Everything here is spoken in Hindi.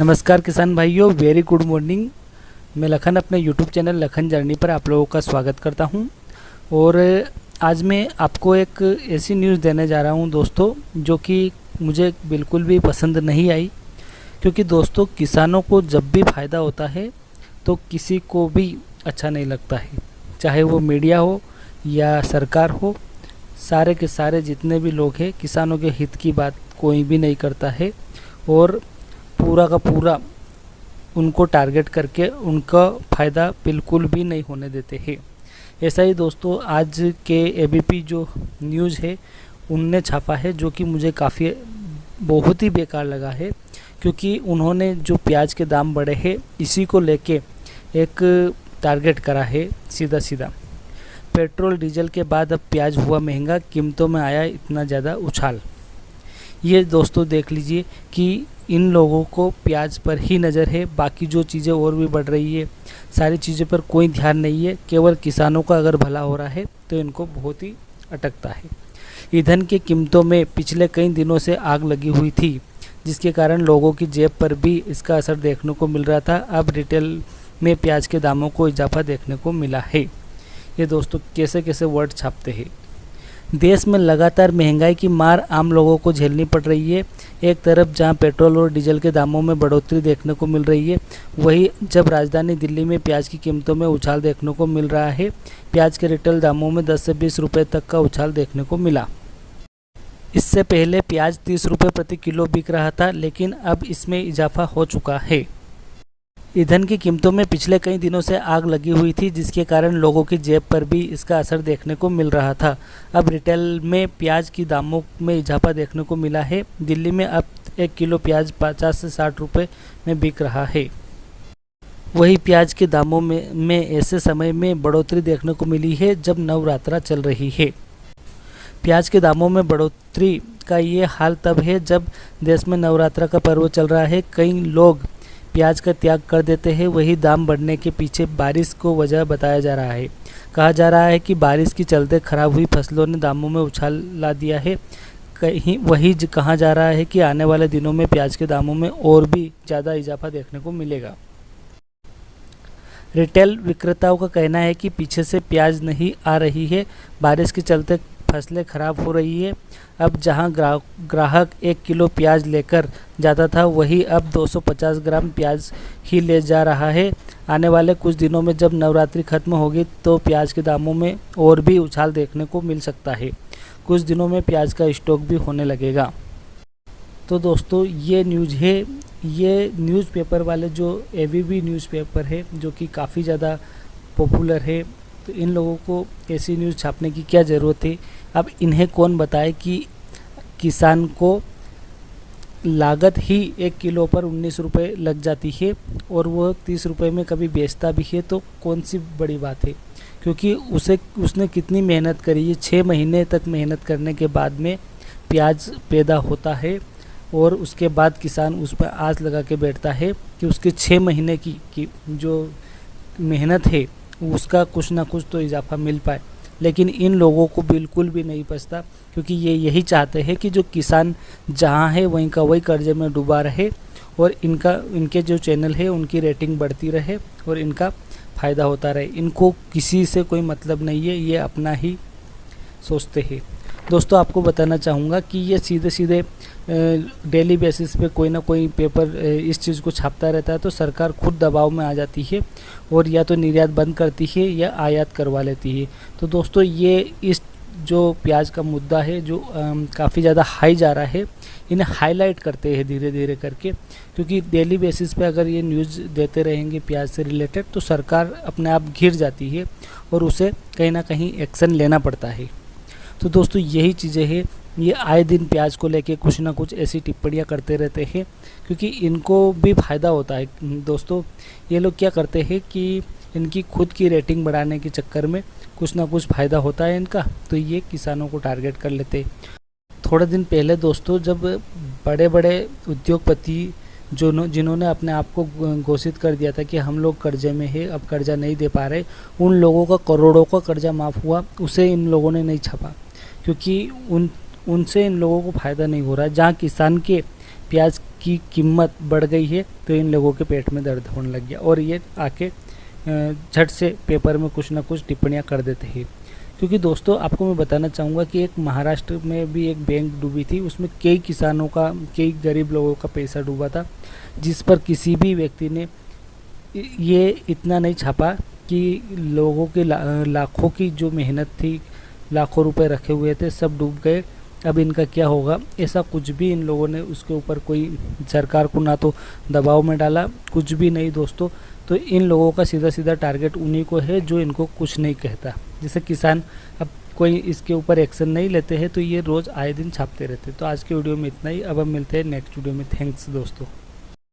नमस्कार किसान भाइयों, वेरी गुड मॉर्निंग। मैं लखन अपने यूट्यूब चैनल लखन जर्नी पर आप लोगों का स्वागत करता हूं। और आज मैं आपको एक ऐसी न्यूज़ देने जा रहा हूं दोस्तों, जो कि मुझे बिल्कुल भी पसंद नहीं आई। क्योंकि दोस्तों, किसानों को जब भी फ़ायदा होता है तो किसी को भी अच्छा नहीं लगता है, चाहे वो मीडिया हो या सरकार हो। सारे के सारे जितने भी लोग हैं, किसानों के हित की बात कोई भी नहीं करता है और पूरा का पूरा उनको टारगेट करके उनका फ़ायदा बिल्कुल भी नहीं होने देते हैं। ऐसा ही दोस्तों आज के एबीपी जो न्यूज़ है उनने छापा है, जो कि मुझे काफ़ी बहुत ही बेकार लगा है। क्योंकि उन्होंने जो प्याज के दाम बढ़े हैं इसी को लेके एक टारगेट करा है सीधा सीधा। पेट्रोल डीजल के बाद अब प्याज हुआ महंगा, कीमतों में आया इतना ज़्यादा उछाल। ये दोस्तों देख लीजिए कि इन लोगों को प्याज पर ही नज़र है, बाकी जो चीज़ें और भी बढ़ रही है सारी चीज़ों पर कोई ध्यान नहीं है। केवल किसानों का अगर भला हो रहा है तो इनको बहुत ही अटकता है। ईंधन की कीमतों में पिछले कई दिनों से आग लगी हुई थी, जिसके कारण लोगों की जेब पर भी इसका असर देखने को मिल रहा था। अब रिटेल में प्याज के दामों को इजाफा देखने को मिला है। ये दोस्तों कैसे कैसे वर्ड छापते हैं। देश में लगातार महंगाई की मार आम लोगों को झेलनी पड़ रही है। एक तरफ जहां पेट्रोल और डीजल के दामों में बढ़ोतरी देखने को मिल रही है, वहीं जब राजधानी दिल्ली में प्याज की कीमतों में उछाल देखने को मिल रहा है। प्याज के रिटेल दामों में 10 से 20 रुपये तक का उछाल देखने को मिला। इससे पहले प्याज 30 रुपये प्रति किलो बिक रहा था, लेकिन अब इसमें इजाफा हो चुका है। ईंधन की कीमतों में पिछले कई दिनों से आग लगी हुई थी, जिसके कारण लोगों की जेब पर भी इसका असर देखने को मिल रहा था। अब रिटेल में प्याज की दामों में इजाफा देखने को मिला है। दिल्ली में अब 1 किलो प्याज 50 से 60 रुपये में बिक रहा है। वही प्याज के दामों में ऐसे समय में बढ़ोतरी देखने को मिली है जब नवरात्रा चल रही है। प्याज के दामों में बढ़ोतरी का ये हाल तब है जब देश में नवरात्रा का पर्व चल रहा है। कई लोग प्याज का त्याग कर देते हैं। वही दाम बढ़ने के पीछे बारिश को वजह बताया जा रहा है। कहा जा रहा है कि बारिश के चलते खराब हुई फसलों ने दामों में उछाल ला दिया है। कहीं वही कहा जा रहा है कि आने वाले दिनों में प्याज के दामों में और भी ज़्यादा इजाफा देखने को मिलेगा। रिटेल विक्रेताओं का कहना है कि पीछे से प्याज नहीं आ रही है, बारिश के चलते फसलें खराब हो रही है। अब जहां ग्राहक 1 किलो प्याज लेकर जाता था, वही अब 250 ग्राम प्याज ही ले जा रहा है। आने वाले कुछ दिनों में जब नवरात्रि खत्म होगी तो प्याज के दामों में और भी उछाल देखने को मिल सकता है। कुछ दिनों में प्याज का स्टॉक भी होने लगेगा। तो दोस्तों ये न्यूज़ है। ये न्यूज़पेपर वाले जो एबीपी न्यूज़पेपर है, जो कि काफ़ी ज़्यादा पॉपुलर है, तो इन लोगों को ऐसी न्यूज़ छापने की क्या ज़रूरत है। अब इन्हें कौन बताए कि किसान को लागत ही 1 किलो पर 19 रुपये लग जाती है और वह 30 रुपये में कभी बेचता भी है, तो कौन सी बड़ी बात है। क्योंकि उसने कितनी मेहनत करी है। 6 महीने तक मेहनत करने के बाद में प्याज पैदा होता है और उसके बाद किसान उस पर आस लगा के बैठता है कि उसके 6 महीने की जो मेहनत है उसका कुछ ना कुछ तो इजाफा मिल पाए। लेकिन इन लोगों को बिल्कुल भी नहीं पछता, क्योंकि ये यही चाहते हैं कि जो किसान जहाँ है वहीं का वही कर्जे में डूबा रहे और इनके जो चैनल है उनकी रेटिंग बढ़ती रहे और इनका फ़ायदा होता रहे। इनको किसी से कोई मतलब नहीं है, ये अपना ही सोचते हैं। दोस्तों आपको बताना चाहूँगा कि ये सीधे सीधे डेली बेसिस पे कोई ना कोई पेपर इस चीज़ को छापता रहता है, तो सरकार खुद दबाव में आ जाती है और या तो निर्यात बंद करती है या आयात करवा लेती है। तो दोस्तों ये इस जो प्याज का मुद्दा है जो काफ़ी ज़्यादा हाई जा रहा है, इन्हें हाईलाइट करते हैं धीरे धीरे करके। क्योंकि डेली बेसिस पे अगर ये न्यूज़ देते रहेंगे प्याज से रिलेटेड, तो सरकार अपने आप घिर जाती है और उसे कहीं ना कहीं एक्शन लेना पड़ता है। तो दोस्तों यही चीज़ें हैं। ये आए दिन प्याज को लेके कुछ ना कुछ ऐसी टिप्पणियाँ करते रहते हैं, क्योंकि इनको भी फ़ायदा होता है। दोस्तों ये लोग क्या करते हैं कि इनकी खुद की रेटिंग बढ़ाने के चक्कर में कुछ ना कुछ फ़ायदा होता है इनका, तो ये किसानों को टारगेट कर लेते हैं। थोड़े दिन पहले दोस्तों जब बड़े बड़े उद्योगपति जिन्होंने अपने आप को घोषित कर दिया था कि हम लोग कर्जे में है, अब कर्जा नहीं दे पा रहे, उन लोगों का करोड़ों का कर्जा माफ़ हुआ, उसे इन लोगों ने नहीं छापा। क्योंकि उनसे इन लोगों को फ़ायदा नहीं हो रहा है। जहाँ किसान के प्याज की कीमत बढ़ गई है तो इन लोगों के पेट में दर्द होने लग गया और ये आके झट से पेपर में कुछ ना कुछ टिप्पणियाँ कर देते हैं। क्योंकि दोस्तों आपको मैं बताना चाहूँगा कि एक महाराष्ट्र में भी एक बैंक डूबी थी, उसमें कई किसानों का, कई गरीब लोगों का पैसा डूबा था, जिस पर किसी भी व्यक्ति ने ये इतना नहीं छापा कि लोगों के लाखों की जो मेहनत थी, लाखों रुपए रखे हुए थे, सब डूब गए। अब इनका क्या होगा, ऐसा कुछ भी इन लोगों ने उसके ऊपर कोई सरकार को ना तो दबाव में डाला, कुछ भी नहीं दोस्तों। तो इन लोगों का सीधा सीधा टारगेट उन्हीं को है जो इनको कुछ नहीं कहता। जैसे किसान अब कोई इसके ऊपर एक्शन नहीं लेते हैं तो ये रोज़ आए दिन छापते रहते हैं। तो आज के वीडियो में इतना ही, अब हम मिलते हैं नेक्स्ट वीडियो में। थैंक्स दोस्तों।